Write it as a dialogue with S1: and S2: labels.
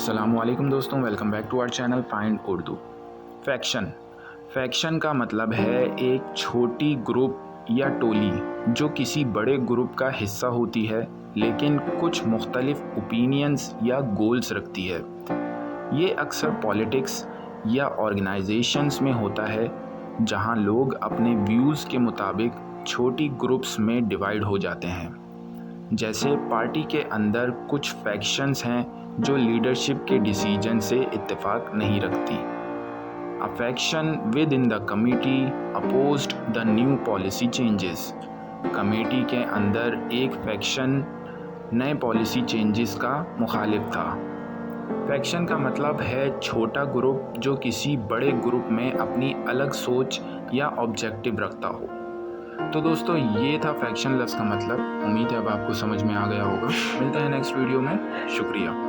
S1: अस्सलामुअलैकुम दोस्तों, welcome back to our channel find Urdu. Faction का मतलब है एक छोटी ग्रुप या टोली जो किसी बड़े ग्रुप का हिस्सा होती है लेकिन कुछ मुख्तलिफ ओपिनियंस या गोल्स रखती है। ये अक्सर पॉलिटिक्स या ऑर्गेनाइजेशंस में होता है जहां लोग अपने व्यूज़ के मुताबिक छोटी ग्रुप्स में डिवाइड हो जाते हैं। जैसे पार्टी के अंदर कुछ फैक्शंस हैं जो लीडरशिप के डिसीजन से इत्तेफाक नहीं रखती। A faction within the committee opposed the new policy changes. Committee के अंदर एक फैक्शन नए पॉलिसी चेंजेस का मुखालिफ था। फैक्शन का मतलब है छोटा ग्रुप जो किसी बड़े ग्रुप में अपनी अलग सोच या ऑब्जेक्टिव रखता हो। तो दोस्तों, ये था फैक्शन लफ्ज़ का मतलब। उम्मीद है अब आपको समझ में आ गया होगा। मिलते हैं नेक्स्ट वीडियो में। शुक्रिया।